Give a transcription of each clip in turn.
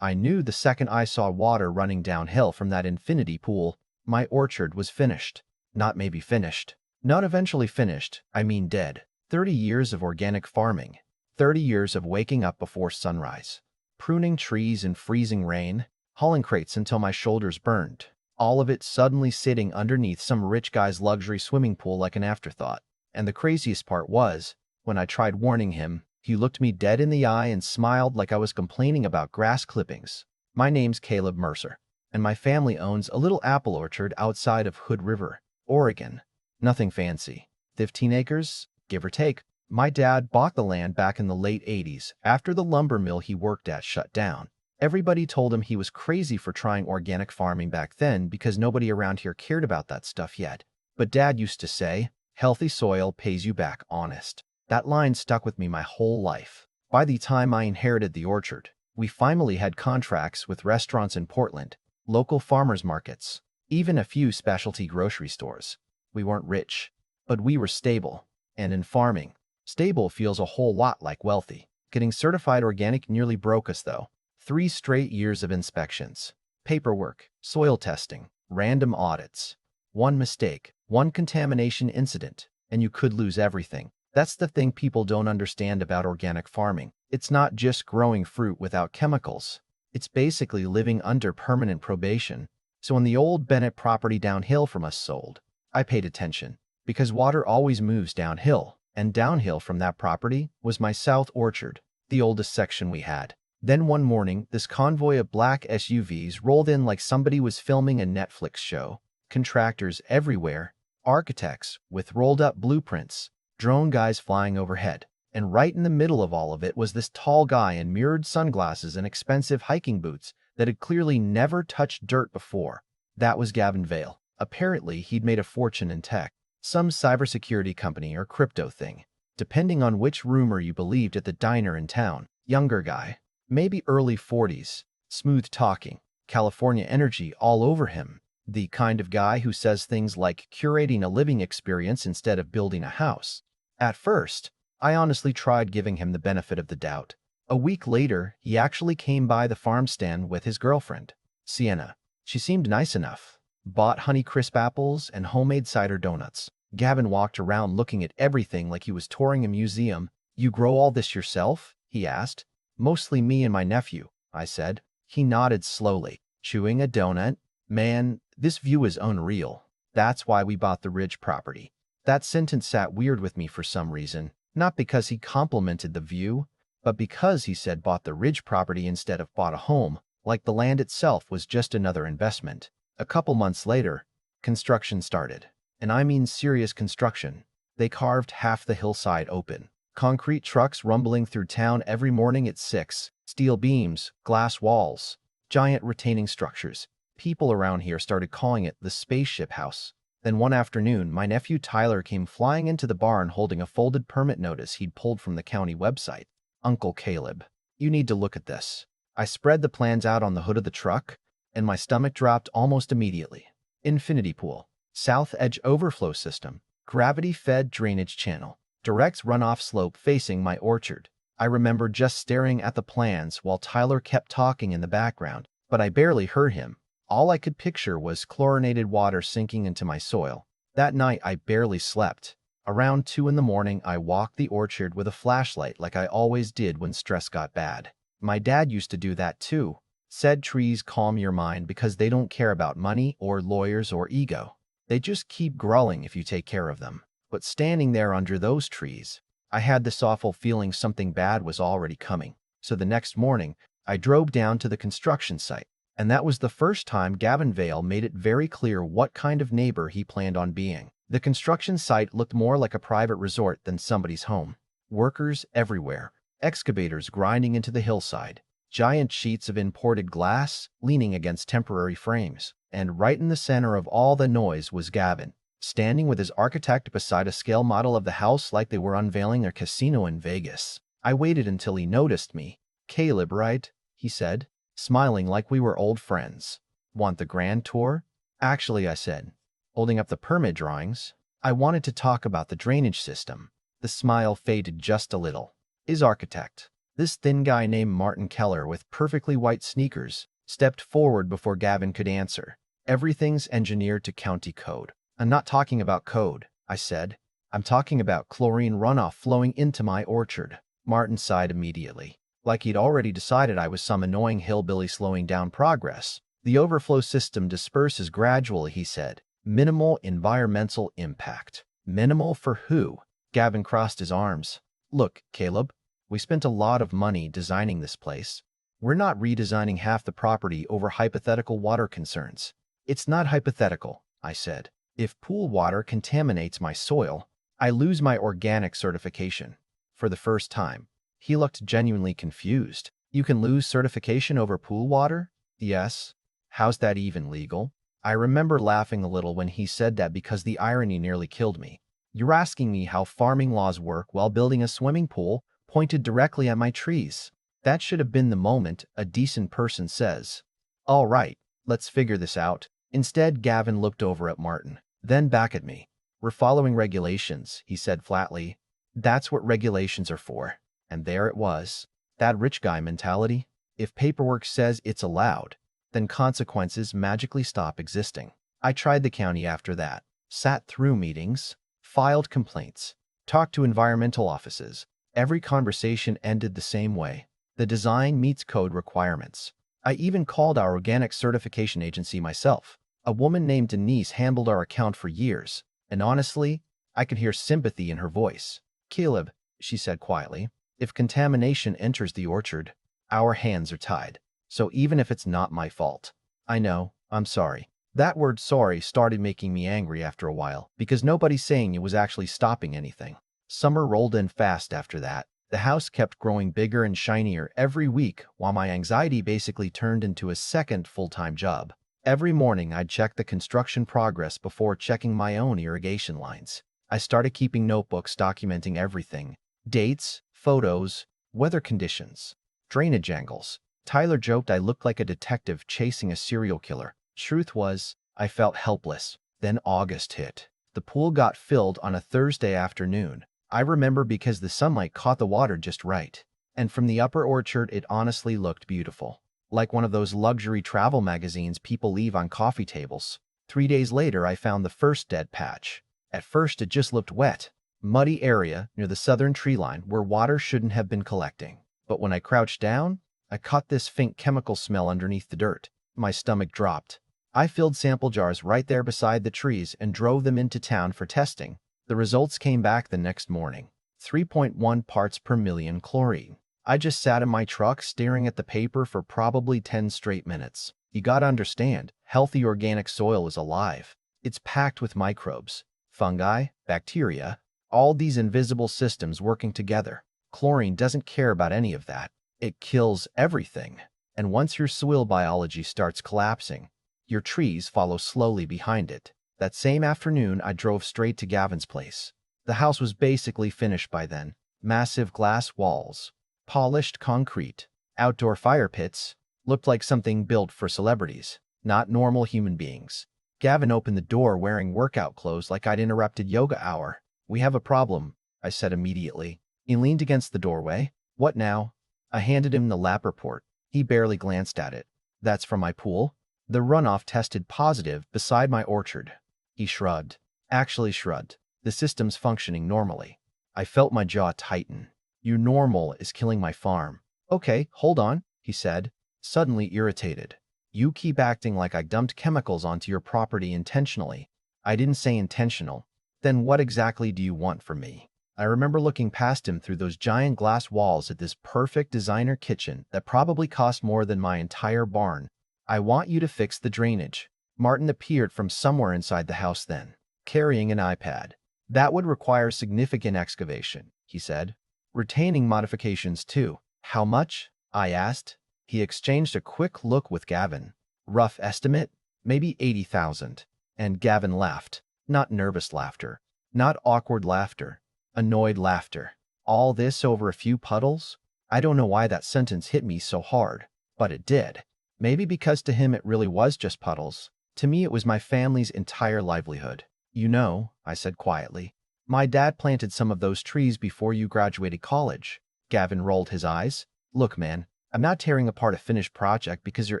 I knew the second I saw water running downhill from that infinity pool. My orchard was finished. Not maybe finished. Not eventually finished, I mean dead. 30 years of organic farming. 30 years of waking up before sunrise. Pruning trees in freezing rain. Hauling crates until my shoulders burned. All of it suddenly sitting underneath some rich guy's luxury swimming pool like an afterthought. And the craziest part was, when I tried warning him, he looked me dead in the eye and smiled like I was complaining about grass clippings. My name's Caleb Mercer, and my family owns a little apple orchard outside of Hood River, Oregon. Nothing fancy. 15 acres, give or take. My dad bought the land back in the late 80s after the lumber mill he worked at shut down. Everybody told him he was crazy for trying organic farming back then because nobody around here cared about that stuff yet. But Dad used to say, healthy soil pays you back honest. That line stuck with me my whole life. By the time I inherited the orchard, we finally had contracts with restaurants in Portland, local farmers markets, even a few specialty grocery stores. We weren't rich, but we were stable. And in farming, stable feels a whole lot like wealthy. Getting certified organic nearly broke us though. 3 straight years of inspections, paperwork, soil testing, random audits. One mistake, one contamination incident, and you could lose everything. That's the thing people don't understand about organic farming. It's not just growing fruit without chemicals. It's basically living under permanent probation. So when the old Bennett property downhill from us sold, I paid attention, because water always moves downhill, and downhill from that property was my south orchard, the oldest section we had. Then one morning, this convoy of black SUVs rolled in like somebody was filming a Netflix show. Contractors everywhere, architects with rolled-up blueprints, drone guys flying overhead. And right in the middle of all of it was this tall guy in mirrored sunglasses and expensive hiking boots that had clearly never touched dirt before. That was Gavin Vale. Apparently, he'd made a fortune in tech, some cybersecurity company or crypto thing, depending on which rumor you believed at the diner in town. Younger guy, maybe early 40s, smooth talking, California energy all over him. The kind of guy who says things like curating a living experience instead of building a house. At first, I honestly tried giving him the benefit of the doubt. A week later, he actually came by the farm stand with his girlfriend, Sienna. She seemed nice enough. Bought Honeycrisp apples and homemade cider donuts. Gavin walked around looking at everything like he was touring a museum. "You grow all this yourself?" he asked. "Mostly me and my nephew," I said. He nodded slowly, chewing a donut. "Man, this view is unreal. That's why we bought the Ridge property." That sentence sat weird with me for some reason. Not because he complimented the view, but because he said bought the Ridge property instead of bought a home, like the land itself was just another investment. A couple months later, construction started. And I mean serious construction. They carved half the hillside open. Concrete trucks rumbling through town every morning at 6, steel beams, glass walls, giant retaining structures. People around here started calling it the spaceship house. Then one afternoon, my nephew Tyler came flying into the barn holding a folded permit notice he'd pulled from the county website. "Uncle Caleb, you need to look at this." I spread the plans out on the hood of the truck, and my stomach dropped almost immediately. Infinity pool, south edge overflow system, gravity-fed drainage channel, direct runoff slope facing my orchard. I remember just staring at the plans while Tyler kept talking in the background, but I barely heard him. All I could picture was chlorinated water sinking into my soil. That night, I barely slept. Around 2 in the morning, I walked the orchard with a flashlight like I always did when stress got bad. My dad used to do that too. Said trees calm your mind because they don't care about money or lawyers or ego. They just keep growing if you take care of them. But standing there under those trees, I had this awful feeling something bad was already coming. So the next morning, I drove down to the construction site. And that was the first time Gavin Vale made it very clear what kind of neighbor he planned on being. The construction site looked more like a private resort than somebody's home. Workers everywhere, excavators grinding into the hillside, giant sheets of imported glass leaning against temporary frames. And right in the center of all the noise was Gavin, standing with his architect beside a scale model of the house like they were unveiling their casino in Vegas. I waited until he noticed me. "Caleb, right?" he said, smiling like we were old friends. "Want the grand tour?" "Actually," I said, holding up the permit drawings, "I wanted to talk about the drainage system." The smile faded just a little. His architect, This thin guy named Martin Keller with perfectly white sneakers stepped forward before Gavin could answer. Everything's engineered to county code. I'm not talking about code, I said. I'm talking about chlorine runoff flowing into my orchard. Martin sighed immediately, like he'd already decided I was some annoying hillbilly slowing down progress. The overflow system disperses gradually, he said. Minimal environmental impact. Minimal for who? Gavin crossed his arms. Look, Caleb, we spent a lot of money designing this place. We're not redesigning half the property over hypothetical water concerns. It's not hypothetical, I said. If pool water contaminates my soil, I lose my organic certification. For the first time, he looked genuinely confused. You can lose certification over pool water? Yes. How's that even legal? I remember laughing a little when he said that because the irony nearly killed me. You're asking me how farming laws work while building a swimming pool pointed directly at my trees. That should have been the moment a decent person says, "All right, let's figure this out." Instead, Gavin looked over at Martin, then back at me. "We're following regulations," he said flatly. "That's what regulations are for." And there it was. That rich guy mentality. If paperwork says it's allowed, then consequences magically stop existing. I tried the county after that, sat through meetings, filed complaints, talked to environmental offices. Every conversation ended the same way. The design meets code requirements. I even called our organic certification agency myself. A woman named Denise handled our account for years, and honestly, I could hear sympathy in her voice. "Caleb," she said quietly, "if contamination enters the orchard, our hands are tied. So even if it's not my fault." "I know, I'm sorry." That word sorry started making me angry after a while, because nobody saying it was actually stopping anything. Summer rolled in fast after that. The house kept growing bigger and shinier every week, while my anxiety basically turned into a second full-time job. Every morning I'd check the construction progress before checking my own irrigation lines. I started keeping notebooks documenting everything. Dates, photos, weather conditions, drainage angles. Tyler joked I looked like a detective chasing a serial killer. Truth was, I felt helpless. Then August hit. The pool got filled on a Thursday afternoon. I remember because the sunlight caught the water just right. And from the upper orchard, it honestly looked beautiful. Like one of those luxury travel magazines people leave on coffee tables. 3 days later, I found the first dead patch. At first, it just looked wet. Muddy area near the southern tree line where water shouldn't have been collecting. But when I crouched down, I caught this faint chemical smell underneath the dirt. My stomach dropped. I filled sample jars right there beside the trees and drove them into town for testing. The results came back the next morning. 3.1 parts per million chlorine. I just sat in my truck staring at the paper for probably 10 straight minutes. You gotta understand, healthy organic soil is alive. It's packed with microbes, fungi, bacteria, all these invisible systems working together. Chlorine doesn't care about any of that. It kills everything. And once your soil biology starts collapsing, your trees follow slowly behind it. That same afternoon, I drove straight to Gavin's place. The house was basically finished by then. Massive glass walls, polished concrete, outdoor fire pits, looked like something built for celebrities, not normal human beings. Gavin opened the door wearing workout clothes like I'd interrupted yoga hour. "We have a problem," I said immediately. He leaned against the doorway. "What now?" I handed him the lab report. He barely glanced at it. "That's from my pool. The runoff tested positive beside my orchard." He shrugged. Actually shrugged. "The system's functioning normally." I felt my jaw tighten. "Your normal is killing my farm." "Okay, hold on," he said, suddenly irritated. "You keep acting like I dumped chemicals onto your property intentionally." "I didn't say intentional." "Then what exactly do you want from me?" I remember looking past him through those giant glass walls at this perfect designer kitchen that probably cost more than my entire barn. "I want you to fix the drainage." Martin appeared from somewhere inside the house then, carrying an iPad. "That would require significant excavation," he said. "Retaining modifications too." "How much?" I asked. He exchanged a quick look with Gavin. "Rough estimate? Maybe 80,000. And Gavin laughed. Not nervous laughter. Not awkward laughter. Annoyed laughter. "All this over a few puddles?" I don't know why that sentence hit me so hard, but it did. Maybe because to him it really was just puddles. To me it was my family's entire livelihood. "You know," I said quietly, "my dad planted some of those trees before you graduated college." Gavin rolled his eyes. Look, man, I'm not tearing apart a finished project because your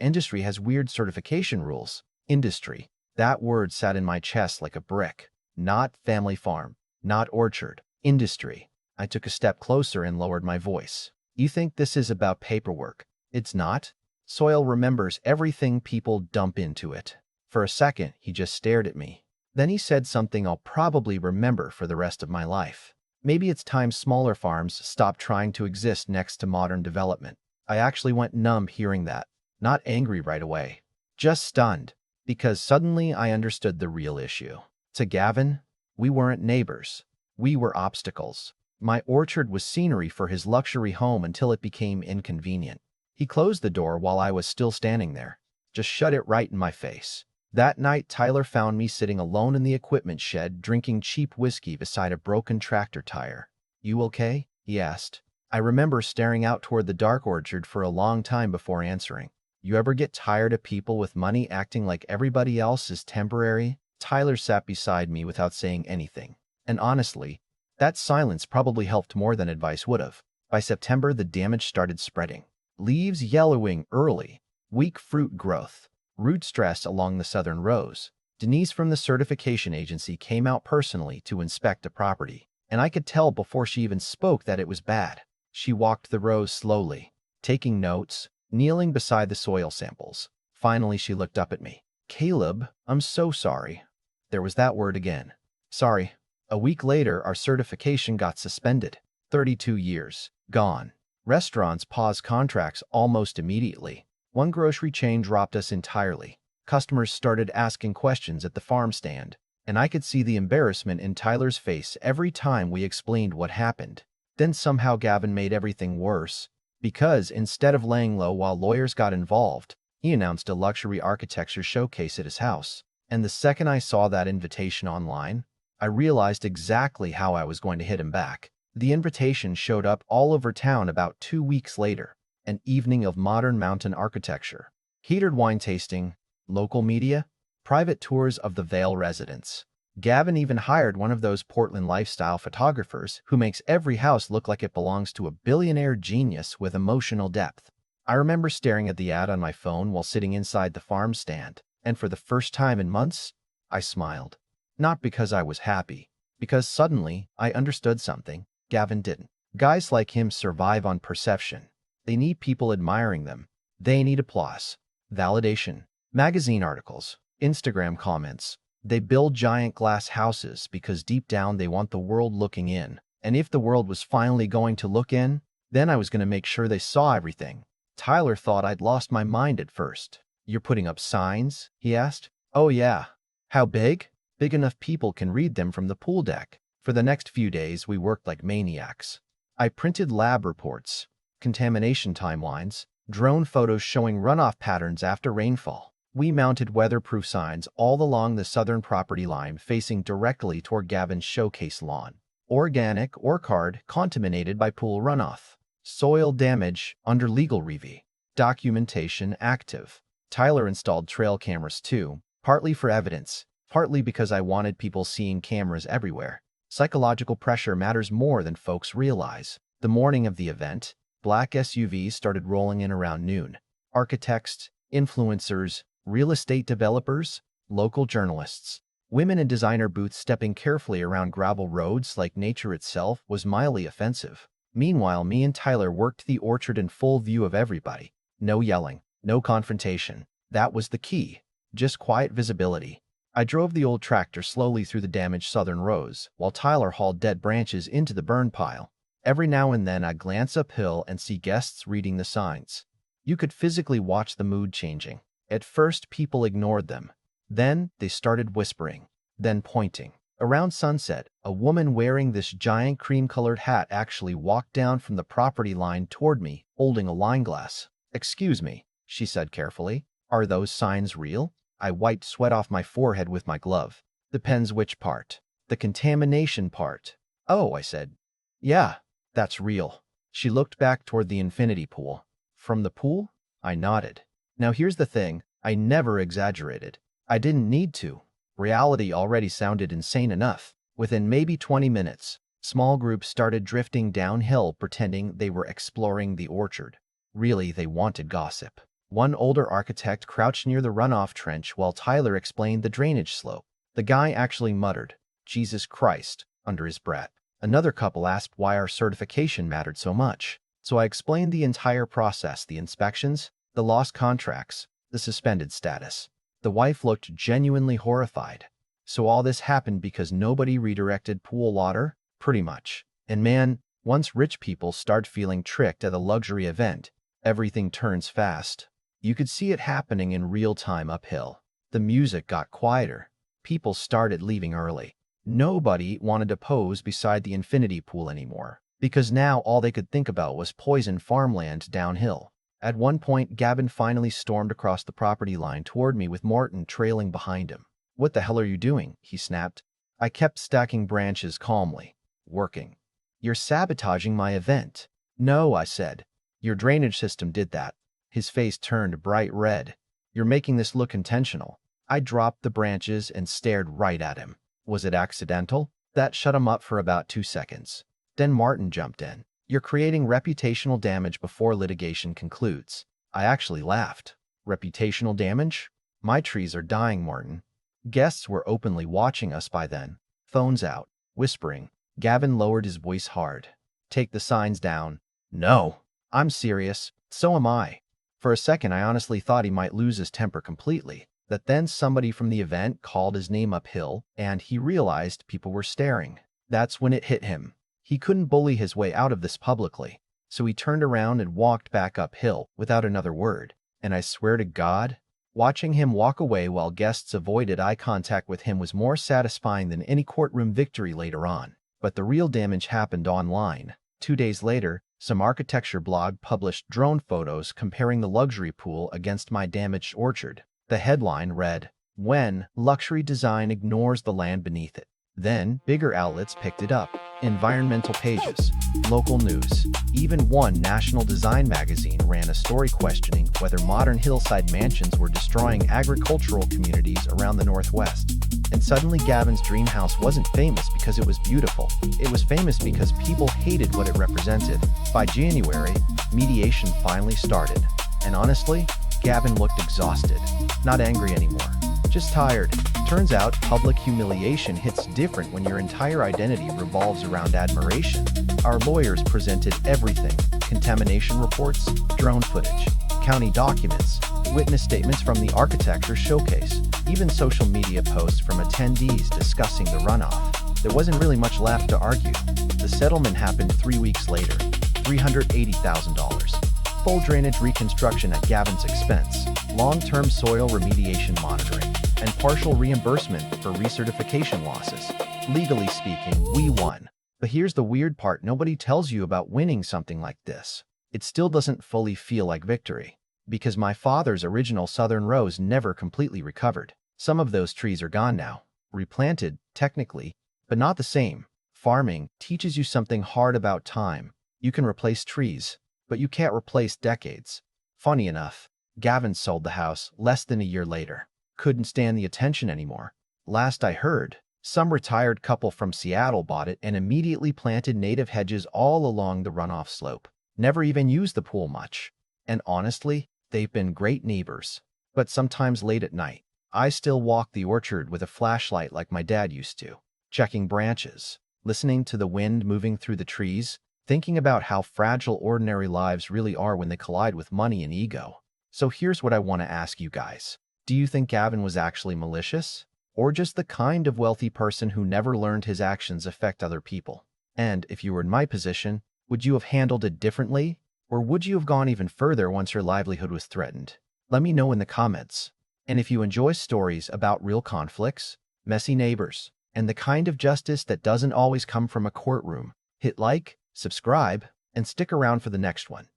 industry has weird certification rules. Industry. That word sat in my chest like a brick. Not family farm. Not orchard. Industry. I took a step closer and lowered my voice. You think this is about paperwork? It's not. Soil remembers everything people dump into it. For a second, he just stared at me. Then he said something I'll probably remember for the rest of my life. Maybe it's time smaller farms stopped trying to exist next to modern development. I actually went numb hearing that. Not angry right away. Just stunned. Because suddenly I understood the real issue. To Gavin, we weren't neighbors. We were obstacles. My orchard was scenery for his luxury home until it became inconvenient. He closed the door while I was still standing there. Just shut it right in my face. That night, Tyler found me sitting alone in the equipment shed drinking cheap whiskey beside a broken tractor tire. You okay? He asked. I remember staring out toward the dark orchard for a long time before answering. You ever get tired of people with money acting like everybody else is temporary? Tyler sat beside me without saying anything. And honestly, that silence probably helped more than advice would have. By September, the damage started spreading. Leaves yellowing early, weak fruit growth, root stress along the southern rows. Denise from the certification agency came out personally to inspect the property, and I could tell before she even spoke that it was bad. She walked the rows slowly, taking notes, kneeling beside the soil samples. Finally, she looked up at me. Caleb, I'm so sorry. There was that word again. Sorry. A week later, our certification got suspended. 32 years. Gone. Restaurants paused contracts almost immediately. One grocery chain dropped us entirely. Customers started asking questions at the farm stand, and I could see the embarrassment in Tyler's face every time we explained what happened. Then somehow Gavin made everything worse, because instead of laying low while lawyers got involved, he announced a luxury architecture showcase at his house. And the second I saw that invitation online, I realized exactly how I was going to hit him back. The invitation showed up all over town about 2 weeks later. An evening of modern mountain architecture, heated wine tasting, local media, private tours of the Vale residence. Gavin even hired one of those Portland lifestyle photographers who makes every house look like it belongs to a billionaire genius with emotional depth. I remember staring at the ad on my phone while sitting inside the farm stand, and for the first time in months, I smiled. Not because I was happy, because suddenly I understood something Gavin didn't. Guys like him survive on perception. They need people admiring them. They need applause, validation, magazine articles, Instagram comments. They build giant glass houses because deep down they want the world looking in. And if the world was finally going to look in, then I was going to make sure they saw everything. Tyler thought I'd lost my mind at first. You're putting up signs? He asked. Oh yeah. How big? Big enough people can read them from the pool deck. For the next few days, we worked like maniacs. I printed lab reports, contamination timelines, drone photos showing runoff patterns after rainfall. We mounted weatherproof signs all along the southern property line facing directly toward Gavin's showcase lawn. Organic or card contaminated by pool runoff. Soil damage under legal review. Documentation active. Tyler installed trail cameras too, partly for evidence, partly because I wanted people seeing cameras everywhere. Psychological pressure matters more than folks realize. The morning of the event, black SUVs started rolling in around noon. Architects, influencers, real estate developers, local journalists, women in designer booths stepping carefully around gravel roads like nature itself was mildly offensive. Meanwhile, me and Tyler worked the orchard in full view of everybody. No yelling, no confrontation. That was the key. Just quiet visibility. I drove the old tractor slowly through the damaged southern rows, while Tyler hauled dead branches into the burn pile. Every now and then I'd glance uphill and see guests reading the signs. You could physically watch the mood changing. At first, people ignored them. Then, they started whispering, then pointing. Around sunset, a woman wearing this giant cream-colored hat actually walked down from the property line toward me, holding a wine glass. "Excuse me," she said carefully. "Are those signs real?" I wiped sweat off my forehead with my glove. "Depends which part." "The contamination part." "Oh," I said. "Yeah, that's real." She looked back toward the infinity pool. "From the pool?" I nodded. Now here's the thing, I never exaggerated. I didn't need to. Reality already sounded insane enough. Within maybe 20 minutes, Small groups started drifting downhill pretending they were exploring the orchard. Really, they wanted gossip. One older architect crouched near the runoff trench while Tyler explained the drainage slope. The guy actually muttered, "Jesus Christ," under his breath. Another couple asked why our certification mattered so much. So I explained the entire process, the inspections, the lost contracts, the suspended status. The wife looked genuinely horrified. So all this happened because nobody redirected pool water? Pretty much. And man, once rich people start feeling tricked at a luxury event, everything turns fast. You could see it happening in real time uphill. The music got quieter. People started leaving early. Nobody wanted to pose beside the infinity pool anymore, because now all they could think about was poison farmland downhill. At one point, Gavin finally stormed across the property line toward me with Martin trailing behind him. "What the hell are you doing?" he snapped. I kept stacking branches calmly. "Working." "You're sabotaging my event." "No," I said. "Your drainage system did that." His face turned bright red. "You're making this look intentional." I dropped the branches and stared right at him. Was it accidental? That shut him up for about 2 seconds. Then Martin jumped in. "You're creating reputational damage before litigation concludes." I actually laughed. "Reputational damage? My trees are dying, Martin." Guests were openly watching us by then. Phones out, whispering. Gavin lowered his voice hard. "Take the signs down." "No." "I'm serious. So am I." For a second, I honestly thought he might lose his temper completely. That then somebody from the event called his name uphill, and he realized people were staring. That's when it hit him. He couldn't bully his way out of this publicly. So he turned around and walked back uphill without another word. And I swear to God, watching him walk away while guests avoided eye contact with him was more satisfying than any courtroom victory later on. But the real damage happened online. 2 days later, some architecture blog published drone photos comparing the luxury pool against my damaged orchard. The headline read, "When Luxury Design Ignores the Land Beneath It." Then, bigger outlets picked it up. Environmental pages, local news, even one national design magazine ran a story questioning whether modern hillside mansions were destroying agricultural communities around the Northwest. And suddenly Gavin's dream house wasn't famous because it was beautiful. It was famous because people hated what it represented. By January, mediation finally started. And honestly, Gavin looked exhausted. Not angry anymore. Just tired. Turns out, public humiliation hits different when your entire identity revolves around admiration. Our lawyers presented everything: contamination reports, drone footage, county documents, witness statements from the architecture showcase, even social media posts from attendees discussing the runoff. There wasn't really much left to argue. The settlement happened 3 weeks later. $380,000. Full drainage reconstruction at Gavin's expense, long-term soil remediation monitoring, and partial reimbursement for recertification losses. Legally speaking, we won. But here's the weird part: nobody tells you about winning something like this. It still doesn't fully feel like victory. Because my father's original southern rose never completely recovered. Some of those trees are gone now. Replanted, technically, but not the same. Farming teaches you something hard about time. You can replace trees, but you can't replace decades. Funny enough, Gavin sold the house less than a year later. Couldn't stand the attention anymore. Last I heard, some retired couple from Seattle bought it and immediately planted native hedges all along the runoff slope. Never even used the pool much. And honestly, they've been great neighbors. But sometimes late at night, I still walk the orchard with a flashlight like my dad used to, checking branches, listening to the wind moving through the trees, thinking about how fragile ordinary lives really are when they collide with money and ego. So here's what I want to ask you guys. Do you think Gavin was actually malicious? Or just the kind of wealthy person who never learned his actions affect other people? And if you were in my position, would you have handled it differently? Or would you have gone even further once your livelihood was threatened? Let me know in the comments. And if you enjoy stories about real conflicts, messy neighbors, and the kind of justice that doesn't always come from a courtroom, hit like, subscribe, and stick around for the next one.